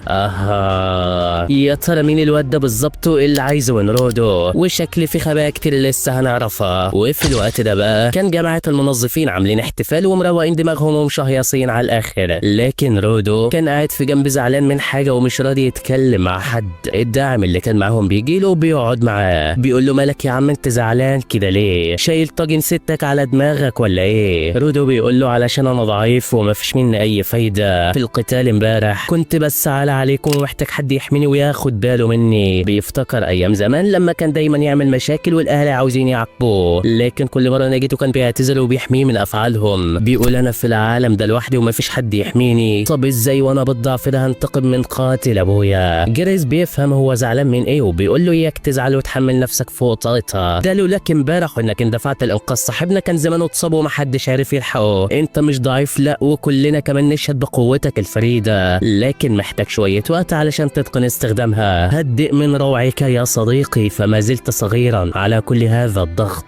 يا ترى مين الواد ده بالظبط اللي عايزه من رودو؟ وشكل في خبايا كتير لسه هنعرفها. وفي الوقت ده بقى كان جماعه المنظفين عاملين احتفال ومروقين دماغهم ومشهيصين على الاخر، لكن رودو كان قاعد في جنب زعلان من حاجه ومش راضي يتكلم مع حد. الداعم اللي كان معاهم بيجي له وبيقعد معاه بيقول له مالك يا عم انت زعلان كده ليه؟ شايل طاجن ستك على دماغك ولا ايه؟ رودو بيقول له علشان انا ضعيف ومفيش مني اي فايده، في القتال امبارح كنت بس عليكم ومحتاج حد يحميني وياخد باله مني. بيفتكر ايام زمان لما كان دايما يعمل مشاكل والاهل عاوزين يعاقبوه، لكن كل مره نجيته كان بيعتذر وبيحميه من افعالهم. بيقول انا في العالم ده لوحدي ومفيش حد يحميني، طب ازاي وانا بالضعف ده هنتقم من قاتل ابويا؟ جريس بيفهم هو زعلان من ايه وبيقول له اياك تزعل وتحمل نفسك فوق طاقتها، ده لولاك امبارح وانك اندفعت لانقاذ صاحبنا صاحبنا كان زمانه اتصاب ومحدش عارف يلحقه. انت مش ضعيف لا، وكلنا كمان نشهد بقوتك الفريدة، لكن محتاج شوية وقت علشان تتقن استخدامها. هدئ من روعك يا صديقي، فما زلت صغيرا على كل هذا الضغط.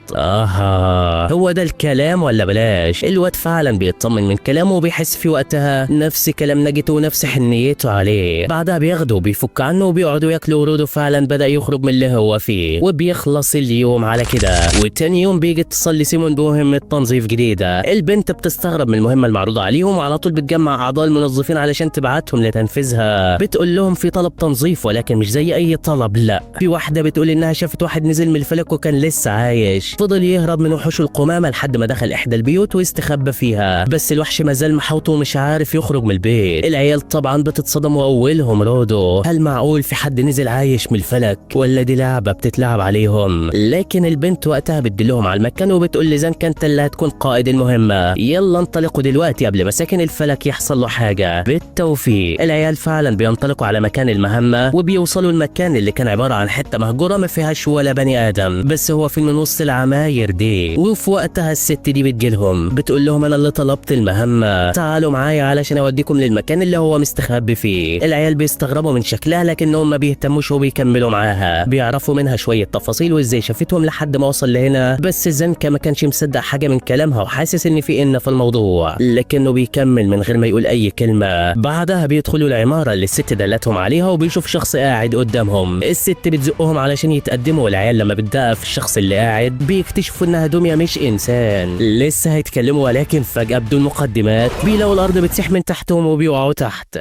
هو ده الكلام ولا بلاش؟ الواد فعلا بيطمن من كلامه وبيحس في وقتها نفس كلام نجته ونفس حنيته عليه. بعدها بياخده وبيفك عنه وبيقعدوا ياكلوا وروده. فعلا بدأ يخرج من اللي هو فيه وبيخلص اليوم على كده. وتاني يوم بيجي اتصل لسيمون بمهمة تنظيف جديدة. البنت بتستغرب من المهمة المعروضة عليهم وعلى طول بتجمع أعضاء المنظفين علشان تبعتهم لتنفيذها. بتقول لهم في طلب تنظيف، ولكن مش زي أي طلب، لا. في واحدة بتقول إنها شافت واحد نزل من الفلك وكان لسه عايش. فضل يهرب من وحوش القمامة لحد ما دخل إحدى البيوت واستخبى فيها، بس الوحش مازال محوطه ومش عارف يخرج من البيت. العيال طبعا بتتصدم وأولهم رودو. هل معقول في حد نزل عايش من الفلك، ولا دي لعبة بتتلعب عليهم؟ لكن البنت وقتها بتدلهم على المكان وبتقول لزنكا انت اللي هتكون قائد المهمة، يلا انطلقوا دلوقتي قبل ما ساكن الفلك يحصل له حاجة. بالتوفيق. العيال فعلا بينطلقوا على مكان المهمة وبيوصلوا المكان اللي كان عبارة عن حتة مهجورة ما فيهاش ولا بني آدم، بس هو في من وسط العماير دي. وفي وقتها الست دي بتجيلهم بتقول لهم انا اللي طلبت المهمة، تعالوا معايا علشان اوديكم للمكان اللي هو مستخبي فيه. العيال بيستغربوا من شكلها لكنهم ما بيهتموش وبيكملوا معاها. بيعرفوا منها شوية تفاصيل وازاي شافتهم لحد ما وصل لهنا، بس زنكا ما كانش مصدق حاجة من كلامها وحاسس ان في الموضوع، لكنه بيكمل من غير ما يقول اي كلمة. بعدها بيدخلوا العمارة اللي الست دلتهم عليها وبيشوف شخص قاعد قدامهم. الست بتزقهم علشان يتقدموا، والعيال لما بتدقق في الشخص اللي قاعد بيكتشفوا انها دمية مش انسان. لسه هيتكلموا ولكن فجأة بدون مقدمات بيلاقوا الارض بتسيح من تحتهم وبيقعوا تحت.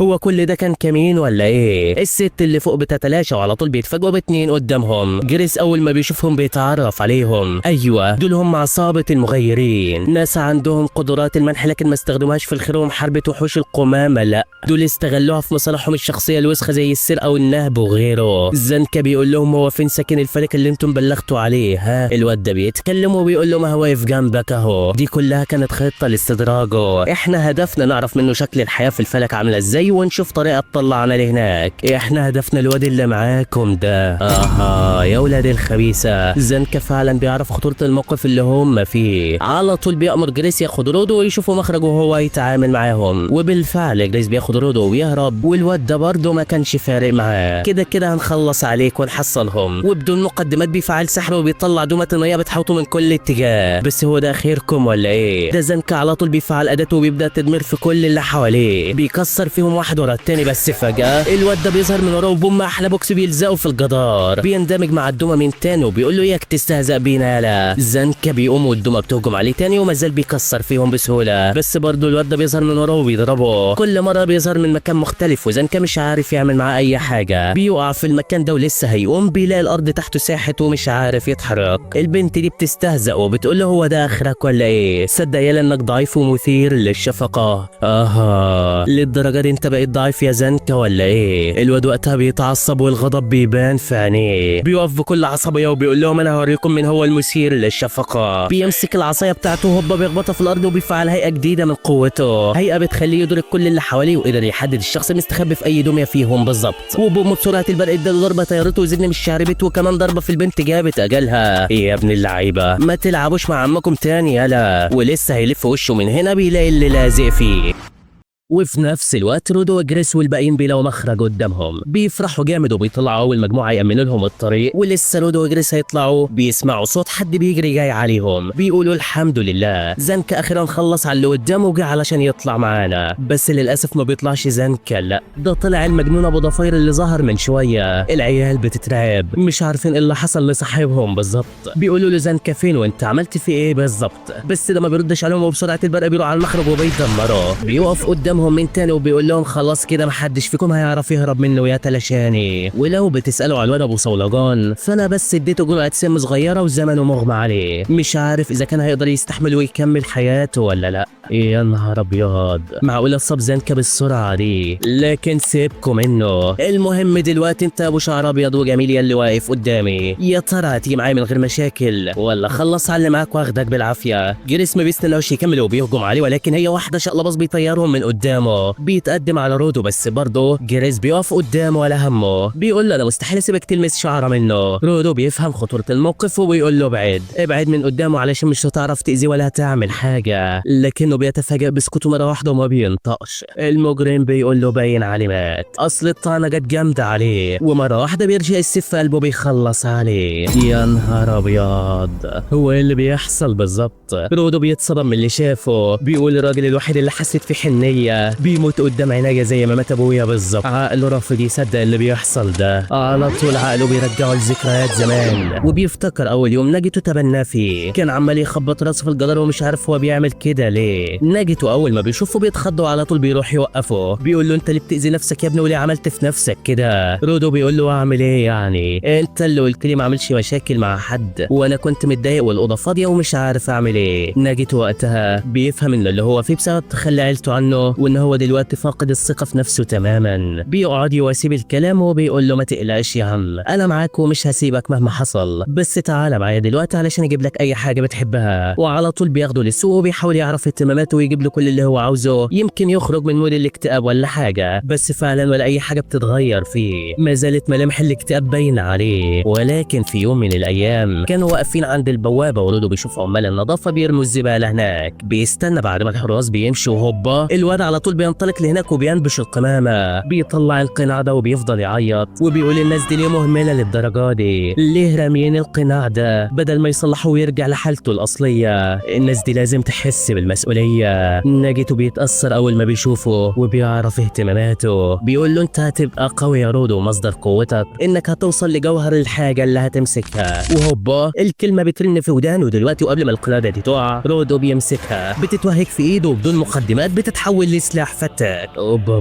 هو كل ده كان كمين ولا ايه؟ الست اللي فوق بتتلاشى وعلى طول بيتفاجئوا باتنين قدامهم. جريس اول ما بيشوفهم بيتعرف عليهم. ايوه دول هم عصابة المغيرين، ناس عندهم قدرات المنح لكن ما استخدموهاش في الخير ومحاربة وحوش القمامة، لا دول استغلوها في مصالحهم الشخصية الوسخة زي السرقة والنهب وغيره. زنكا بيقول لهم هو فين ساكن الفلك اللي انتم بلغتوا عليه؟ الواد ده بيتكلم وبيقول له ما هو واقف جنبك اهو. دي كلها كانت خطة لاستدراجه. احنا هدفنا نعرف منه شكل الحياة في الفلك عاملة ازاي ونشوف طريقة تطلعنا لهناك. احنا هدفنا الواد اللي معاكم ده. يا ولاد الخبيثة. زنكا فعلا بيعرف خطورة الموقف اللي هم فيه. على طول بيأمر جريس ياخد رودو ويشوفوا مخرجه وهو يتعامل معاهم، وبالفعل جريس بياخد رودو ويهرب، والواد ده برضه ما كانش فارق معاه. كده هنخلص عليك ونحصلهم. وبدون مقدمات بيفعل سحر وبيطلع دومة نية بتحوطه من كل اتجاه. بس هو ده خيركم ولا ايه؟ ده زنكا على طول بيفعل اداته وبيبدا تدمير في كل اللي حواليه، بيكسر فيهم واحد ورا التاني. بس فجأة الواد ده بيظهر من وراه وبوم احلى بوكس بيلزقه في الجدار. بيندمج مع الدومة من تاني وبيقول له اياك تستهزأ بينا يالا. زنكا بيقوم والدومة بتهجم عليه تاني ومازال بيكسر فيهم بسهولة، بس برضه الواد ده بيظهر من وراه وبيضربه. كل مرة بيظهر من مكان مختلف وزنكا مش عارف يعمل معاه اي حاجة. بيقع في المكان ده ولسه هيقوم بيلاقي الارض تحته ساحت ومش عارف يتحرك. البنت دي بتستهزأ وبتقول له هو ده اخرك ولا ايه؟ صدق يالا انك ضعيف ومثير للشفقة. للدرجة دي انت بقيت ضعيف يا زنكا ولا ايه؟ الواد وقتها بيتعصب والغضب بيبان في عينيه. بيقف بكل عصبية وبيقول لهم انا هوريكم من هو المثير للشفقة. بيمسك العصاية بتاعته وهوبا بيخبطها في الارض وبيفعل هيئة جديدة من قوته، هيئة بتخليه يدرك كل اللي حواليه وقدر يحدد الشخص المستخبي في اي دمية فيهم بالظبط. وبأم بسرعة البرق اداله ضربة طيرته وزن مش شعربته، وكمان ضربة في البنت جابت اجلها. ايه يا ابن اللعيبة، ما تلعبوش مع عمكم تاني يالا. ولسه هيلف وشه من هنا بيلاقي اللي لازق فيه. وفي نفس الوقت رودو وجريس والباقيين بيلاقوا مخرج قدامهم. بيفرحوا جامد وبيطلعوا اول مجموعه يامنوا لهم الطريق. ولسه رودو وجريس هيطلعوا بيسمعوا صوت حد بيجري جاي عليهم. بيقولوا الحمد لله زنكا اخيرا خلص على اللي قدامه وجه علشان يطلع معانا. بس للاسف ما بيطلعش زنكا، لا ده طلع المجنون ابو ضفاير اللي ظهر من شويه. العيال بتترعب مش عارفين ايه اللي حصل لصاحبهم بالظبط. بيقولوا له زنكا فين وانت عملت فيه ايه بالظبط، بس ده ما بيردش عليهم وبسرعه البرق بيروح على المخرج وبيدمره. بيقف قدامهم من تاني وبيقول لهم خلاص كده محدش فيكم هيعرف يهرب منه يا تلاشاني. ولو بتسالوا على الواد ابو صولجان فانا بس اديته جرعه سم صغيره وزمنه مغمى عليه، مش عارف اذا كان هيقدر يستحمل ويكمل حياته ولا لا. يا نهار ابيض، معقوله اتصاب زنكا بالسرعه دي؟ لكن سيبكم منه. المهم دلوقتي انت ابو شعر ابيض وجميل يا اللي واقف قدامي، يا ترى هتيجي معايا من غير مشاكل ولا خلص على اللي معاك واخدك بالعافيه؟ جريس ما بيستناوش يكمل وبيهجم عليه، ولكن هي واحده شقلباز بيطيرهم من قدام. قدامه بيتقدم على رودو، بس برضه جريس بيقف قدامه ولا همه. بيقول له انا مستحيل اسيبك تلمس شعره منه. رودو بيفهم خطوره الموقف وبيقول له ابعد من قدامه علشان مش هتعرف تاذيه ولا هتعمل حاجه، لكنه بيتفاجئ بسكوته مره واحده وما بينطقش. المجرم بيقول له باين عليه مات، اصل الطعنه جت جامده عليه، ومره واحده بيرجع السيف في قلبه بيخلص عليه. يا نهار ابيض، هو ايه اللي بيحصل بالظبط؟ رودو بيتصدم من اللي شافه. بيقول الراجل الوحيد اللي حسيت فيه حنيه بيموت قدام عينيا زي ما مات ابويا بالظبط. عقله رافض يصدق اللي بيحصل ده، على طول عقله بيرجعه لذكريات زمان، وبيفتكر اول يوم ناجيتو تبناه فيه. كان عمال يخبط راسه في الجدار ومش عارف هو بيعمل كده ليه. ناجيتو اول ما بيشوفه بيتخض وعلى طول بيروح يوقفه. بيقول له انت اللي بتاذي نفسك يا ابني، وليه عملت في نفسك كده؟ رودو بيقول له اعمل ايه يعني؟ انت اللي قلت لي ما اعملش مشاكل مع حد، وانا كنت متضايق والاوضه فاضيه ومش عارف اعمل ايه. ناجيتو وقتها بيفهم ان اللي هو فيه بسبب تخلي عيلته عنه، وان هو دلوقتي فاقد الثقه في نفسه تماما. بيقعد يواسيب الكلام وبيقول له ما تقلقش يا عم، انا معاك ومش هسيبك مهما حصل، بس تعالى معايا دلوقتي علشان اجيب لك اي حاجه بتحبها. وعلى طول بياخده للسوق وبيحاول يعرف اهتماماته ويجيب له كل اللي هو عاوزه، يمكن يخرج من مود الاكتئاب ولا حاجه. بس فعلا ولا اي حاجه بتتغير فيه، ما زالت ملامح الاكتئاب باينه عليه. ولكن في يوم من الايام كانوا واقفين عند البوابه، ورودو بيشوف عمال النظافه بيرموا الزباله هناك. بيستنى بعد ما الحراس بيمشوا، وهوبا الواد على طول بينطلق لهناك وبينبش القمامه. بيطلع القناع ده وبيفضل يعيط وبيقول الناس دي ليه مهمله للدرجه دي؟ ليه راميين القناع ده بدل ما يصلحوه ويرجع لحالته الاصليه؟ الناس دي لازم تحس بالمسؤوليه. ناجيتو بيتاثر اول ما بيشوفه وبيعرف اهتماماته. بيقول له انت هتبقى قوي يا رودو، مصدر قوتك انك هتوصل لجوهر الحاجه اللي هتمسكها. وهوبا الكلمه بترن في ودانه دلوقتي، وقبل ما القلاده دي تقع رودو بيمسكها، بتتوهج في ايده بدون مقدمات بتتحول لسلاح فتاك. اوبا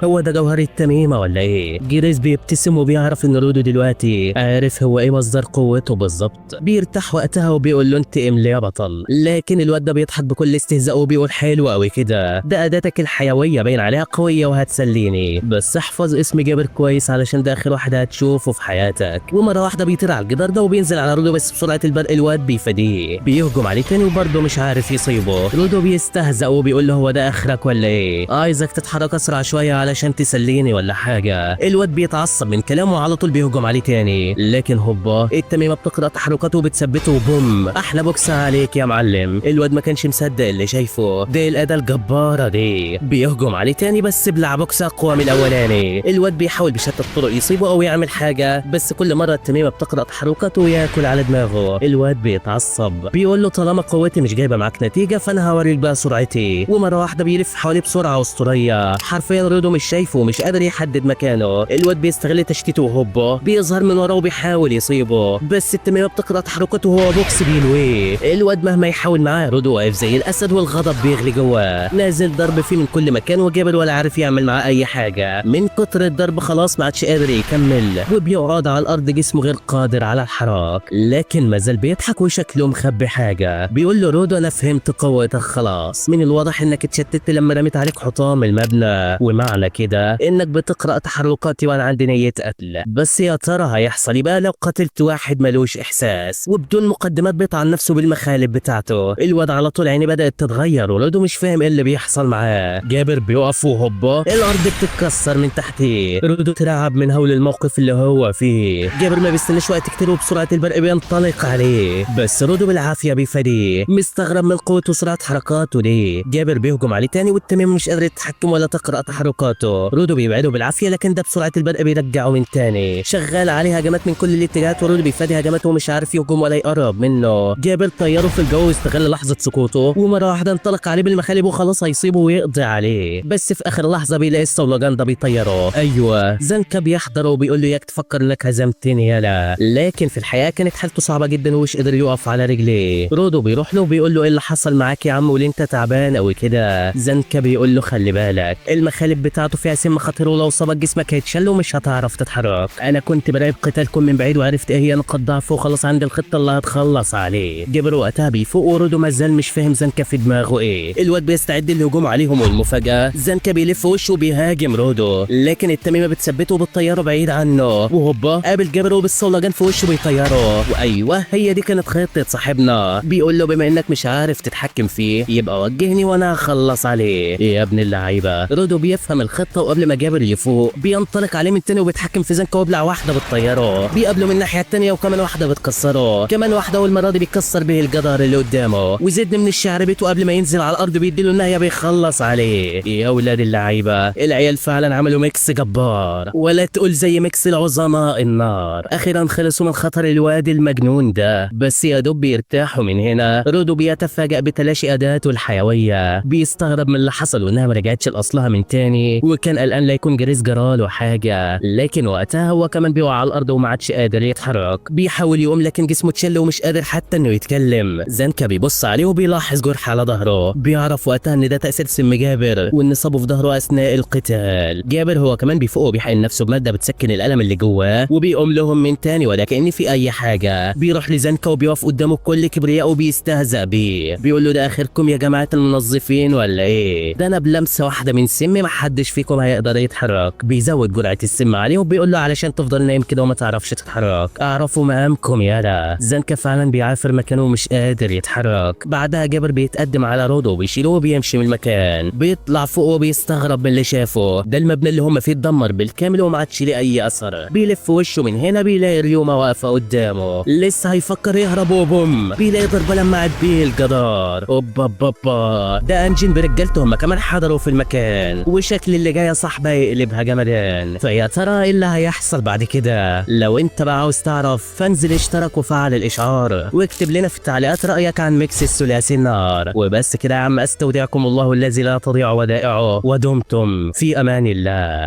هو ده جوهر التميمه ولا ايه؟ جريس بيبتسم وبيعرف ان رودو دلوقتي عارف هو ايه مصدر قوته بالظبط. بيرتاح وقتها وبيقول له انت املي يا بطل. لكن الواد ده بيضحك بكل استهزاء وبيقول حلو قوي كده، ده اداتك الحيويه باين عليها قويه وهتسليني، بس احفظ اسم جابر كويس علشان ده اخر واحد هتشوفه في حياتك. ومره واحده بيطير على الجدار ده وبينزل على رودو، بس بسرعه البرق الواد بيفاديه. بيهجم عليه تاني وبرضه مش عارف يصيبه. رودو بيستهزأ وبيقول له هو ده اخرك ولا ايه؟ عايزك تتحرك اسرع شويه علشان تسليني ولا حاجه؟ الواد بيتعصب من كلامه وعلى طول بيهجم عليه تاني. لكن هوبا التميمه بتقرا تحركاته وبتثبته وبوم، احلى بوكس عليك يا معلم. الواد ما كانش مصدق اللي شايفه، ده الاداه الجباره دي. بيهجم عليه تاني بس بلع بوكس اقوى من الاولاني. الواد بيحاول بشتى الطرق يصيبه او يعمل حاجه، بس كل مره التميمه بتقرا تحركاته وياكل على دماغه. الواد بيتعصب بيقول له طالما قوتي مش جايبه معاك نتيجه فانا هوريك بقى سرعتي. ومره واحده بيلف حواليه بسرعه اسطوريه، حرفيا رودو مش شايفه ومش قادر يحدد مكانه. الواد بيستغل تشتيته وهوبا بيظهر من وراه وبيحاول يصيبه، بس التميمه بتقرا تحركاته وهو بوكس بينويه. الواد مهما يحاول معاه رودو واقف زي الاسد والغضب بيغلي جواه، نازل ضرب فيه من كل مكان، وجابر ولا عارف يعمل معاه اي حاجه. من كتر الضرب خلاص ما عادش قادر يكمل وبيقعد على الارض جسمه غير قادر على الحراك. لكن مازال بيضحك وشكله مخبي حاجه. بيقول له رودو انا فهمت قوتك خلاص، من الواضح انك اتشتت لما رميت عليك حطام المبنى، ومعنى كده انك بتقرا تحركاتي وانا عندي نيه قتل. بس يا ترى هيحصل ايه بقى لو قتلت واحد ملوش احساس؟ وبدون مقدمات بيطعن نفسه بالمخالب بتاعته. الواد على طول عيني بدات تتغير ورودو مش فاهم ايه اللي بيحصل معاه. جابر بيقف وهوبا الارض بتتكسر من تحتيه. رودو ترعب من هول الموقف اللي هو فيه. جابر ما بيستناش وقت كتير وبسرعه البرق بينطلق عليه، بس رودو بالعافيه بيفاديه، مستغرب من قوته وسرعه حركاته دي. جابر بيهجم عليه تاني والتميم مش قادر يتحكم ولا تقرا تحركاته. رودو بيبعده بالعافيه لكن ده بسرعه البرق بيرجعه من تاني. شغال عليه هجمات من كل الاتجاهات ورودو بيفادي هجماته ومش عارف يهجم ولا يقرب منه. جابر طيره في الجو واستغل لحظه سقوطه، ومره واحده انطلق عليه بالمخالب وخلاص هيصيبه ويقضي عليه. بس في اخر لحظه بيلاقي الصولجان ده بيطيره. ايوه زنكا بيحضره وبيقول له ياك تفكر انك هزمتني يالا. لكن في الحقيقه كانت حالته صعبه جدا ومش قادر يقف على رجليه. رودو بيروح له وبيقول له ايه اللي حصل معاك يا عم وليه انت تعبان قوي كده؟ زنكا بيقول له خلي بالك المخالب بتاعته فيها سم خطير ولو صابك جسمك هيتشل ومش هتعرف تتحرك. انا كنت براقب قتالكم من بعيد وعرفت ايه هي نقاط ضعفه وخلاص عندي الخطه اللي هتخلص عليه. جابر وقتها بيفوق ورودو مازال مش فاهم زنكا في دماغه ايه. الواد بيستعد للهجوم عليهم والمفاجاه زنكا بيلف وشه وبيهاجم رودو، لكن التميمه بتثبته وبتطيره بعيد عنه. وهوبا قابل جابر وبالصولجان في وشه بيطيره. وايوه هي دي كانت خطه صاحبنا. بيقول له بما انك مش عارف تتحكم فيه يبقى وجهني وانا هخلص عليه. عليه. يا ابن اللعيبه، رودو بيفهم الخطه، وقبل ما جابر يفوق بينطلق عليه من تاني وبيتحكم في زنكا وبلع واحده بتطيره. بيقابله من الناحيه التانيه وكمان واحده بتكسره، كمان واحده والمره دي بيكسر به الجدار اللي قدامه. وزد من الشعر بيته قبل ما ينزل على الارض بيديله النهايه بيخلص عليه. يا ولاد اللعيبه، العيال فعلا عملوا ميكس جبار، ولا تقول زي ميكس العظماء النار. اخيرا خلصوا من خطر الواد المجنون ده، بس يا دوب بيرتاحوا من هنا رودو بيتفاجأ بتلاشي اداته الحيويه. بيستغرب من اللي حصل وانها ما رجعتش لاصلها من تاني، وكان قلقان لا يكون جريس جراله حاجه. لكن وقتها هو كمان بيقع على الارض وما عادش قادر يتحرك. بيحاول يقوم لكن جسمه اتشل ومش قادر حتى انه يتكلم. زنكا بيبص عليه وبيلاحظ جرح على ظهره. بيعرف وقتها ان ده تاثير سم جابر وان صابه في ظهره اثناء القتال. جابر هو كمان بيفوق وبيحقن نفسه بماده بتسكن الالم اللي جواه، وبيقوم لهم من تاني ولا كأن في اي حاجه. بيروح لزنكا وبيقف قدامه بكل كبرياء وبيستهزأ بيه. بيقول له ده اخركم يا جماعه المنظفين ولا ايه؟ ده انا بلمسه واحده من سمي محدش فيكم هيقدر يتحرك. بيزود جرعه السم عليه وبيقول له علشان تفضل نايم كده وما تعرفش تتحرك. اعرفوا مقامكم يالا. زنكا فعلا بيعافر مكانه ومش قادر يتحرك. بعدها جابر بيتقدم على رودو وبيشيله وبيمشي من المكان. بيطلع فوق وبيستغرب من اللي شافه. ده المبنى اللي هم فيه اتدمر بالكامل وما عادش ليه اي اثر. بيلف وشه من هنا بيلاقي ريوما واقفه قدامه، لسه هيفكر يهرب وبوم بيلاقي ضربه لمعت بيه الجدار. اوبا بابا، ده انجن برجالته هم كمان حضروا في المكان، وشكل اللي جايه صاحبه يقلبها جمدان. فيا ترى ايه اللي هيحصل بعد كده؟ لو انت بقى عاوز تعرف فانزل اشترك وفعل الاشعار واكتب لنا في التعليقات رايك عن ميكس الثلاثي النار. وبس كده يا عم، استودعكم الله الذي لا تضيع ودائعه، ودمتم في امان الله.